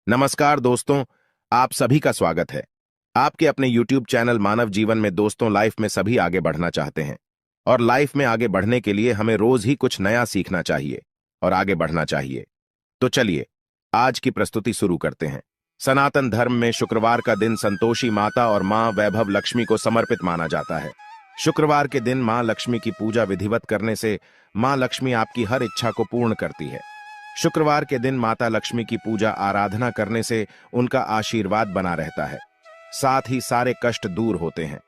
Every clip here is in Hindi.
नमस्कार दोस्तों, आप सभी का स्वागत है। आपके अपने YouTube चैनल मानव जीवन में दोस्तों लाइफ में सभी आगे बढ़ना चाहते हैं और लाइफ में आगे बढ़ने के लिए हमें रोज ही कुछ नया सीखना चाहिए और आगे बढ़ना चाहिए। तो चलिए आज की प्रस्तुति शुरू करते हैं। सनातन धर्म में शुक्रवार का दिन संतोषी माता और मां वैभव लक्ष्मी को समर्पित माना जाता है। शुक्रवार के दिन मां लक्ष्मी की पूजा विधिवत करने से मां लक्ष्मी आपकी हर इच्छा को पूर्ण करती है। शुक्रवार के दिन माता लक्ष्मी की पूजा आराधना करने से उनका आशीर्वाद बना रहता है। साथ ही सारे कष्ट दूर होते हैं,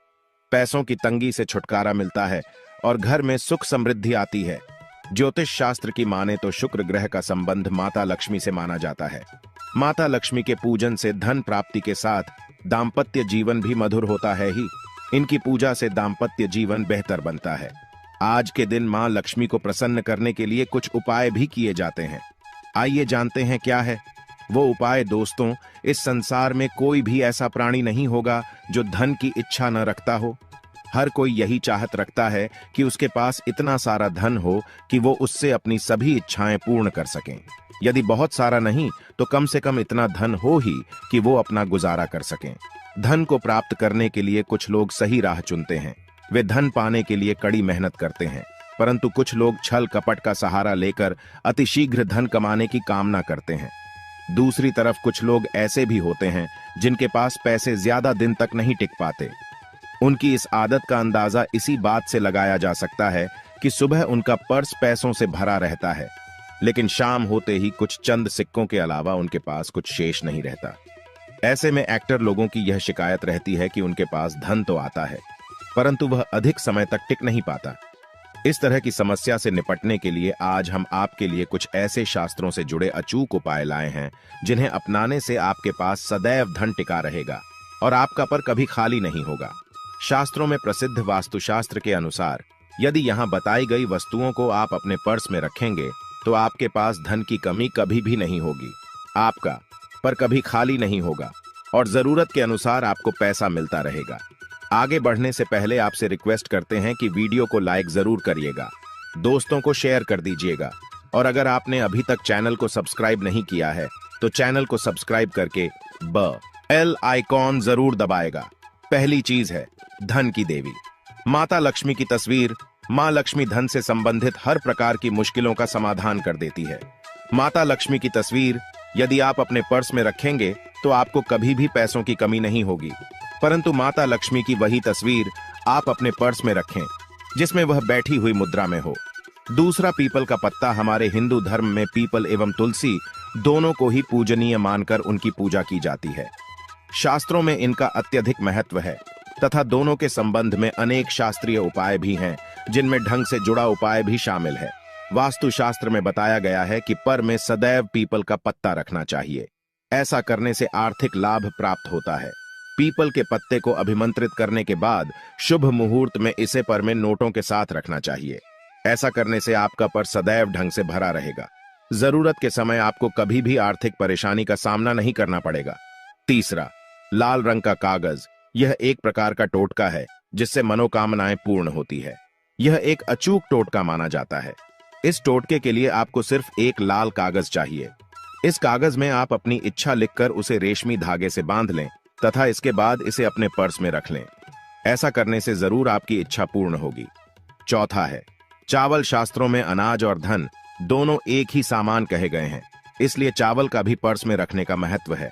पैसों की तंगी से छुटकारा मिलता है और घर में सुख समृद्धि आती है। ज्योतिष शास्त्र की माने तो शुक्र ग्रह का संबंध माता लक्ष्मी से माना जाता है। माता लक्ष्मी के पूजन से धन प्राप्ति के साथ दाम्पत्य जीवन भी मधुर होता है ही। इनकी पूजा से दाम्पत्य जीवन बेहतर बनता है। आज के दिन मां लक्ष्मी को प्रसन्न करने के लिए कुछ उपाय भी किए जाते हैं। आइए जानते हैं क्या है वो उपाय। दोस्तों, इस संसार में कोई भी ऐसा प्राणी नहीं होगा जो धन की इच्छा न रखता हो। हर कोई यही चाहत रखता है कि उसके पास इतना सारा धन हो कि वो उससे अपनी सभी इच्छाएं पूर्ण कर सकें। यदि बहुत सारा नहीं तो कम से कम इतना धन हो ही कि वो अपना गुजारा कर सकें। धन को प्राप्त करने के लिए कुछ लोग सही राह चुनते हैं। वे धन पाने के लिए कड़ी मेहनत करते हैं, परंतु कुछ लोग छल कपट का सहारा लेकर अतिशीघ्र धन कमाने की कामना करते हैं। दूसरी तरफ कुछ लोग ऐसे भी होते हैं जिनके पास पैसे ज्यादा दिन तक नहीं टिक पाते। उनकी इस आदत का अंदाजा इसी बात से लगाया जा सकता है कि सुबह उनका पर्स पैसों से भरा रहता है, लेकिन शाम होते ही कुछ चंद सिक्कों के अलावा उनके पास कुछ शेष नहीं रहता। ऐसे में एक्टर लोगों की यह शिकायत रहती है कि उनके पास धन तो आता है परंतु वह अधिक समय तक टिक नहीं पाता। इस तरह की समस्या से निपटने के लिए आज हम आपके लिए कुछ ऐसे शास्त्रों से जुड़े अचूक उपाय लाए हैं जिन्हें अपनाने से आपके पास सदैव धन टिका रहेगा और आपका पर कभी खाली नहीं होगा। शास्त्रों में प्रसिद्ध वास्तुशास्त्र के अनुसार यदि यहाँ बताई गई वस्तुओं को आप अपने पर्स में रखेंगे तो आपके पास धन की कमी कभी भी नहीं होगी। आपका पर कभी खाली नहीं होगा और जरूरत के अनुसार आपको पैसा मिलता रहेगा। आगे बढ़ने से पहले आपसे रिक्वेस्ट करते हैं कि वीडियो को लाइक जरूर करिएगा, दोस्तों को शेयर कर दीजिएगा और अगर आपने अभी तक चैनल को सब्सक्राइब नहीं किया है तो चैनल को सब्सक्राइब करके बेल आइकॉन जरूर दबाएगा। पहली चीज है धन की देवी माता लक्ष्मी की तस्वीर। मां लक्ष्मी धन से संबंधित हर प्रकार की मुश्किलों का समाधान कर देती है। माता लक्ष्मी की तस्वीर यदि आप अपने पर्स में रखेंगे तो आपको कभी भी पैसों की कमी नहीं होगी, परंतु माता लक्ष्मी की वही तस्वीर आप अपने पर्स में रखें जिसमें वह बैठी हुई मुद्रा में हो। दूसरा, पीपल का पत्ता। हमारे हिंदू धर्म में पीपल एवं तुलसी दोनों को ही पूजनीय मानकर उनकी पूजा की जाती है। शास्त्रों में इनका अत्यधिक महत्व है तथा दोनों के संबंध में अनेक शास्त्रीय उपाय भी हैं जिनमें ढंग से जुड़ा उपाय भी शामिल है। वास्तुशास्त्र में बताया गया है कि पर में सदैव पीपल का पत्ता रखना चाहिए। ऐसा करने से आर्थिक लाभ प्राप्त होता है। पीपल के पत्ते को अभिमंत्रित करने के बाद शुभ मुहूर्त में इसे पर में नोटों के साथ रखना चाहिए। ऐसा करने से आपका पर सदैव ढंग से भरा रहेगा। जरूरत के समय आपको कभी भी आर्थिक परेशानी का सामना नहीं करना पड़ेगा। तीसरा, लाल रंग का कागज। यह एक प्रकार का टोटका है जिससे मनोकामनाएं पूर्ण होती है। यह एक अचूक टोटका माना जाता है। इस टोटके के लिए आपको सिर्फ एक लाल कागज चाहिए। इस कागज में आप अपनी इच्छा लिखकर उसे रेशमी धागे से बांध लें तथा इसके बाद इसे अपने पर्स में रख लें। ऐसा करने से जरूर आपकी इच्छा पूर्ण होगी। चौथा है चावल। शास्त्रों में अनाज और धन दोनों एक ही सामान कहे गए हैं, इसलिए चावल का भी पर्स में रखने का महत्व है।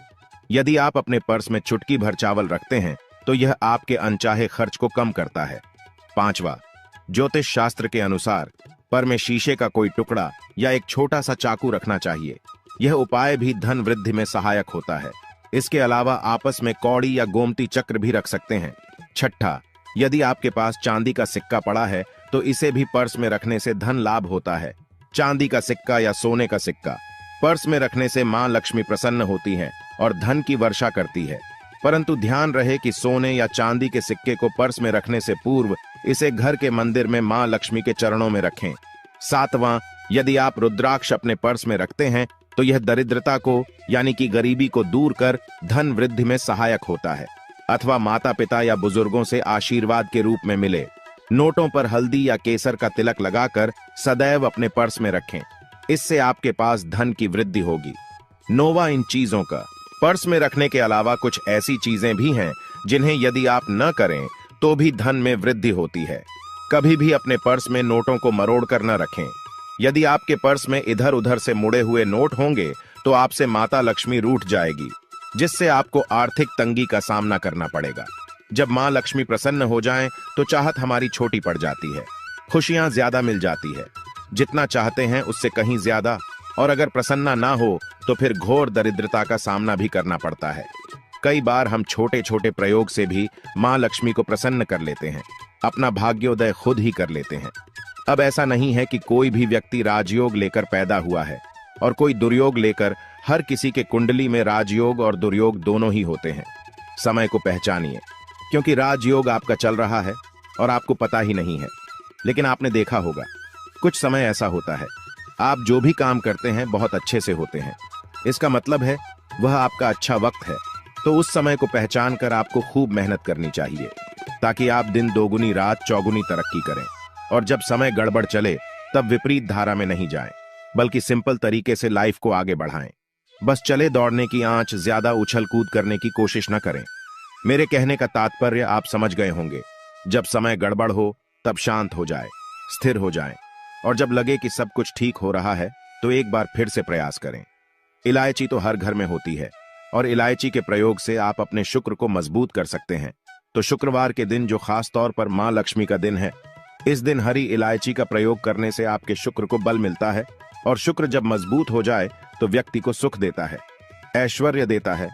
यदि आप अपने पर्स में चुटकी भर चावल रखते हैं तो यह आपके अनचाहे खर्च को कम करता है। पांचवा, ज्योतिष शास्त्र के अनुसार पर में शीशे का कोई टुकड़ा या एक छोटा सा चाकू रखना चाहिए। यह उपाय भी धन वृद्धि में सहायक होता है। इसके अलावा आपस में कौड़ी या गोमती चक्र भी रख सकते हैं। छठा, यदि आपके पास चांदी का सिक्का पड़ा है तो इसे भी पर्स में रखने से धन लाभ होता है। चांदी का सिक्का या सोने का सिक्का पर्स में रखने से मां लक्ष्मी प्रसन्न होती हैं और धन की वर्षा करती है, परंतु ध्यान रहे कि सोने या चांदी के सिक्के को पर्स में रखने से पूर्व इसे घर के मंदिर में मां लक्ष्मी के चरणों में रखें। सातवां, यदि आप रुद्राक्ष अपने पर्स में रखते हैं तो यह दरिद्रता को यानी कि गरीबी को दूर कर धन वृद्धि में सहायक होता है अथवा माता पिता या बुजुर्गों से आशीर्वाद के रूप में मिले। नोटों पर हल्दी या केसर का तिलक लगाकर सदैव अपने पर्स में रखें। इससे आपके पास धन की वृद्धि होगी। नोवा इन चीजों का पर्स में रखने के अलावा कुछ ऐसी चीजें भी हैं जिन्हें यदि आप न करें तो भी धन में वृद्धि होती है। कभी भी अपने पर्स में नोटों को मरोड़ कर न रखें। यदि आपके पर्स में इधर उधर से मुड़े हुए नोट होंगे तो आपसे माता लक्ष्मी रूठ जाएगी, जिससे आपको आर्थिक तंगी का सामना करना पड़ेगा। जब मां लक्ष्मी प्रसन्न हो जाएं तो चाहत हमारी छोटी पड़ जाती है, खुशियां ज्यादा मिल जाती है, जितना चाहते हैं उससे कहीं ज्यादा, और अगर प्रसन्ना ना हो तो फिर घोर दरिद्रता का सामना भी करना पड़ता है। कई बार हम छोटे छोटे प्रयोग से भी मां लक्ष्मी को प्रसन्न कर लेते हैं, अपना भाग्योदय खुद ही कर लेते हैं। अब ऐसा नहीं है कि कोई भी व्यक्ति राजयोग लेकर पैदा हुआ है और कोई दुर्योग लेकर। हर किसी के कुंडली में राजयोग और दुर्योग दोनों ही होते हैं। समय को पहचानिए, क्योंकि राजयोग आपका चल रहा है और आपको पता ही नहीं है। लेकिन आपने देखा होगा कुछ समय ऐसा होता है, आप जो भी काम करते हैं बहुत अच्छे से होते हैं। इसका मतलब है वह आपका अच्छा वक्त है। तो उस समय को पहचान कर आपको खूब मेहनत करनी चाहिए, ताकि आप दिन दोगुनी रात चौगुनी तरक्की करें। और जब समय गड़बड़ चले तब विपरीत धारा में नहीं जाएं, बल्कि सिंपल तरीके से लाइफ को आगे बढ़ाएं। बस चले दौड़ने की आंच, ज्यादा उछल कूद करने की कोशिश न करें। मेरे कहने का तात्पर्य आप समझ गए होंगे। जब समय गड़बड़ हो तब शांत हो जाए, स्थिर हो जाएं, और जब लगे कि सब कुछ ठीक हो रहा है तो एक बार फिर से प्रयास करें। इलायची तो हर घर में होती है और इलायची के प्रयोग से आप अपने शुक्र को मजबूत कर सकते हैं। तो शुक्रवार के दिन, जो खास तौर पर मां लक्ष्मी का दिन है, इस दिन हरी इलायची का प्रयोग करने से आपके शुक्र को बल मिलता है। और शुक्र जब मजबूत हो जाए तो व्यक्ति को सुख देता है, ऐश्वर्य देता है,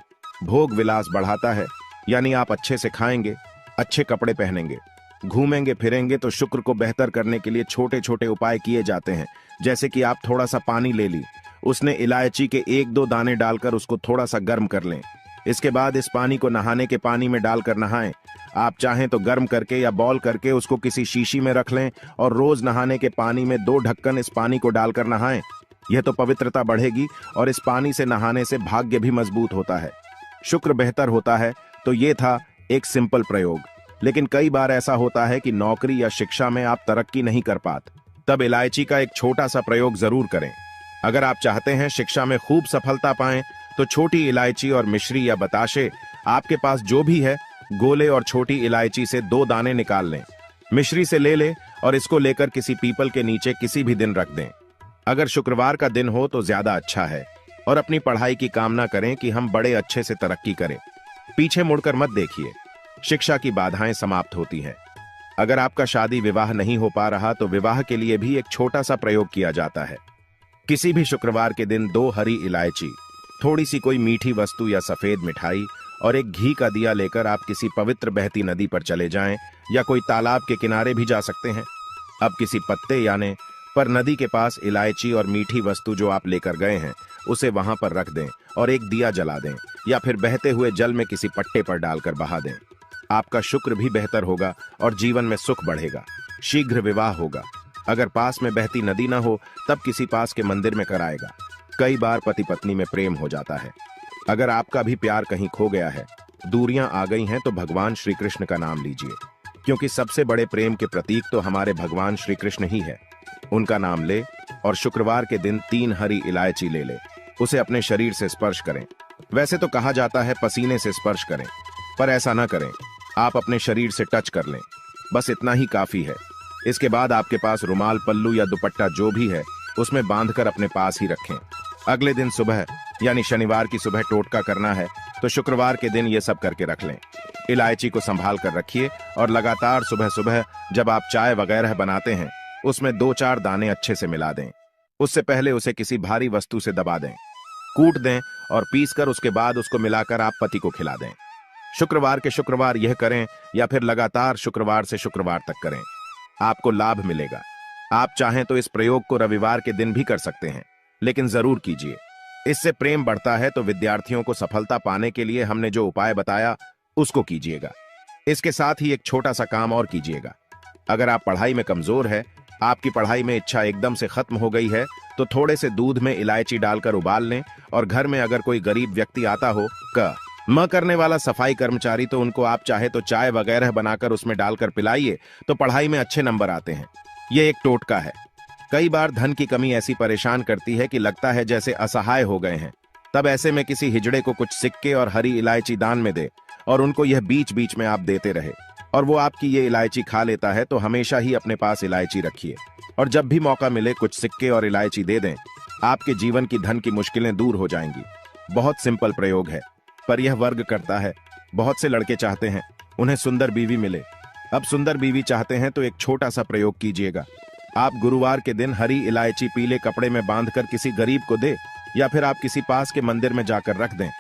भोग विलास बढ़ाता है। यानी आप अच्छे से खाएंगे, अच्छे कपड़े पहनेंगे, घूमेंगे फिरेंगे। तो शुक्र को बेहतर करने के लिए छोटे छोटे उपाय किए जाते हैं। जैसे कि आप थोड़ा सा पानी ले ली, उसने इलायची के 1-2 दाने डालकर उसको थोड़ा सा गर्म कर लें। इसके बाद इस पानी को नहाने के पानी में डालकर नहाएं। आप चाहें तो गर्म करके या बॉल करके उसको किसी शीशी में रख लें और रोज नहाने के पानी में 2 ढक्कन इस पानी को डालकर नहाएं। यह तो पवित्रता बढ़ेगी और इस पानी से नहाने से भाग्य भी मजबूत होता है, शुक्र बेहतर होता है। तो ये था एक सिंपल प्रयोग। लेकिन कई बार ऐसा होता है कि नौकरी या शिक्षा में आप तरक्की नहीं कर पाते, तब इलायची का एक छोटा सा प्रयोग जरूर करें। अगर आप चाहते हैं शिक्षा में खूब सफलता पाएं तो छोटी इलायची और मिश्री या बताशे, आपके पास जो भी है, गोले और छोटी इलायची से 2 दाने निकाल लें, मिश्री से ले लें और इसको लेकर किसी पीपल के नीचे किसी भी दिन रख दें। अगर शुक्रवार का दिन हो तो ज्यादा अच्छा है। और अपनी पढ़ाई की कामना करें कि हम बड़े अच्छे से तरक्की करें। पीछे मुड़कर मत देखिए, शिक्षा की बाधाएं समाप्त होती हैं। अगर आपका शादी विवाह नहीं हो पा रहा तो विवाह के लिए भी एक छोटा सा प्रयोग किया जाता है। किसी भी शुक्रवार के दिन 2 हरी इलायची, थोड़ी सी कोई मीठी वस्तु या सफेद मिठाई और एक घी का दिया लेकर आप किसी पवित्र बहती नदी पर चले जाएं, या कोई तालाब के किनारे भी जा सकते हैं। अब किसी पत्ते यानी पर नदी के पास इलायची और मीठी वस्तु जो आप लेकर गए हैं उसे वहां पर रख दें और एक दिया जला दें, या फिर बहते हुए जल में किसी पट्टे पर डालकर बहा दें। आपका शुक्र भी बेहतर होगा और जीवन में सुख बढ़ेगा। शीघ्र विवाह होगा। अगर पास में बहती नदी न हो तब किसी पास के मंदिर में कराएगा। कई बार पति पत्नी में प्रेम हो जाता है। अगर आपका भी प्यार कहीं खो गया है, दूरियां आ गई हैं, तो भगवान श्री कृष्ण का नाम लीजिए, क्योंकि सबसे बड़े प्रेम के प्रतीक तो हमारे भगवान श्री कृष्ण ही है। उनका नाम ले और शुक्रवार के दिन 3 हरी इलायची ले ले, उसे अपने शरीर से स्पर्श करें। वैसे तो कहा जाता है पसीने से स्पर्श करें, पर ऐसा ना करें, आप अपने शरीर से टच कर लें, बस इतना ही काफी है। इसके बाद आपके पास रुमाल, पल्लू या दुपट्टा जो भी है उसमें बांधकर अपने पास ही रखें। अगले दिन सुबह यानी शनिवार की सुबह टोटका करना है, तो शुक्रवार के दिन ये सब करके रख लें। इलायची को संभाल कर रखिए और लगातार सुबह सुबह जब आप चाय वगैरह बनाते हैं उसमें 2-4 दाने अच्छे से मिला दें। उससे पहले उसे किसी भारी वस्तु से दबा दें, कूट दें और पीस कर उसके बाद उसको मिलाकर आप पति को खिला दें। शुक्रवार के शुक्रवार यह करें या फिर लगातार शुक्रवार से शुक्रवार तक करें, आपको लाभ मिलेगा। आप चाहें तो इस प्रयोग को रविवार के दिन भी कर सकते हैं, लेकिन जरूर कीजिए। इससे प्रेम बढ़ता है। तो विद्यार्थियों को सफलता पाने के लिए हमने जो उपाय बताया उसको कीजिएगा। इसके साथ ही एक छोटा सा काम और कीजिएगा। अगर आप पढ़ाई में कमजोर है, आपकी पढ़ाई में इच्छा एकदम से खत्म हो गई है, तो थोड़े से दूध में इलायची डालकर उबाल लें और घर में अगर कोई गरीब व्यक्ति आता हो, म करने वाला सफाई कर्मचारी, तो उनको आप चाहे तो चाय वगैरह बनाकर उसमें डालकर पिलाइए, तो पढ़ाई में अच्छे नंबर आते हैं। यह एक टोटका है। कई बार धन की कमी ऐसी परेशान करती है कि लगता है जैसे असहाय हो गए हैं। तब ऐसे में किसी हिजड़े को कुछ सिक्के और हरी इलायची दान में दे और उनको यह बीच बीच में आप देते रहे और वो आपकी ये इलायची खा लेता है, तो हमेशा ही अपने पास इलायची रखिए और जब भी मौका मिले कुछ सिक्के और इलायची दे दें। आपके जीवन की धन की मुश्किलें दूर हो जाएंगी। बहुत सिंपल प्रयोग है, पर यह वर्क करता है। बहुत से लड़के चाहते हैं उन्हें सुंदर बीवी मिले। अब सुंदर बीवी चाहते हैं तो एक छोटा सा प्रयोग कीजिएगा। आप गुरुवार के दिन हरी इलायची पीले कपड़े में बांधकर किसी गरीब को दे या फिर आप किसी पास के मंदिर में जाकर रख दें।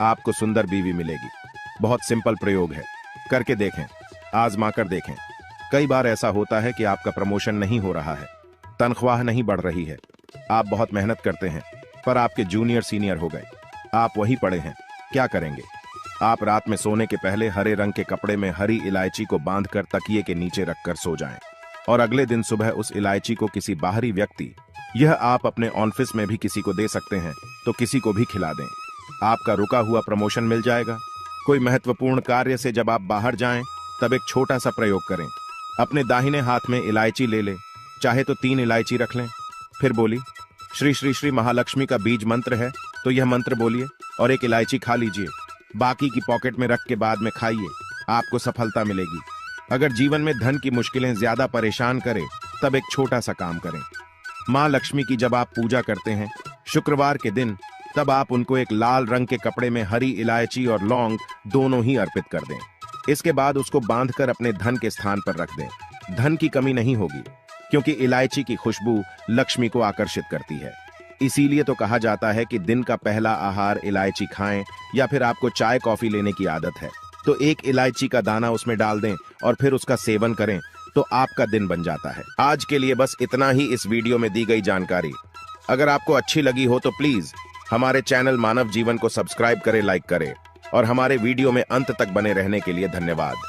आपको सुंदर बीवी मिलेगी। बहुत सिंपल प्रयोग है, करके देखें, आजमा कर देखें। कई बार ऐसा होता है कि आपका प्रमोशन नहीं हो रहा है, तनख्वाह नहीं बढ़ रही है, आप बहुत मेहनत करते हैं पर आपके जूनियर सीनियर हो गए, आप वही पड़े हैं। क्या करेंगे? आप रात में सोने के पहले हरे रंग के कपड़े में हरी इलायची को बांधकर तकिए के नीचे रखकर सो जाएं और अगले दिन सुबह उस इलायची को किसी बाहरी व्यक्ति, यह आप अपने ऑफिस में भी किसी को दे सकते हैं, तो किसी को भी खिला दें। आपका रुका हुआ प्रमोशन मिल जाएगा। कोई महत्वपूर्ण कार्य से जब आप बाहर जाएं तब एक छोटा सा प्रयोग करें। अपने दाहिने हाथ में इलायची ले ले, चाहे तो 3 इलायची रख लें। फिर बोली श्री श्री श्री महालक्ष्मी का बीज मंत्र है, तो यह मंत्र बोलिए और एक इलायची खा लीजिए। बाकी की पॉकेट में रख के बाद में खाइए, आपको सफलता मिलेगी। अगर जीवन में धन की मुश्किलें ज्यादा परेशान करें तब एक छोटा सा काम करें। माँ लक्ष्मी की जब आप पूजा करते हैं शुक्रवार के दिन, तब आप उनको एक लाल रंग के कपड़े में हरी इलायची और लौंग दोनों ही अर्पित कर दें। इसके बाद उसको बांधकर अपने धन के स्थान पर रख दें। धन की कमी नहीं होगी, क्योंकि इलायची की खुशबू लक्ष्मी को आकर्षित करती है। इसीलिए तो कहा जाता है कि दिन का पहला आहार इलायची खाएं, या फिर आपको चाय कॉफी लेने की आदत है तो एक इलायची का दाना उसमें डाल दें और फिर उसका सेवन करें, तो आपका दिन बन जाता है। आज के लिए बस इतना ही इस वीडियो में दी गई जानकारी। अगर आपको अच्छी लगी हो तो प्लीज हमारे चैनल मानव जीवन को सब्सक्राइब करें, लाइक करें और हमारे वीडियो में अंत तक बने रहने के लिए धन्यवाद।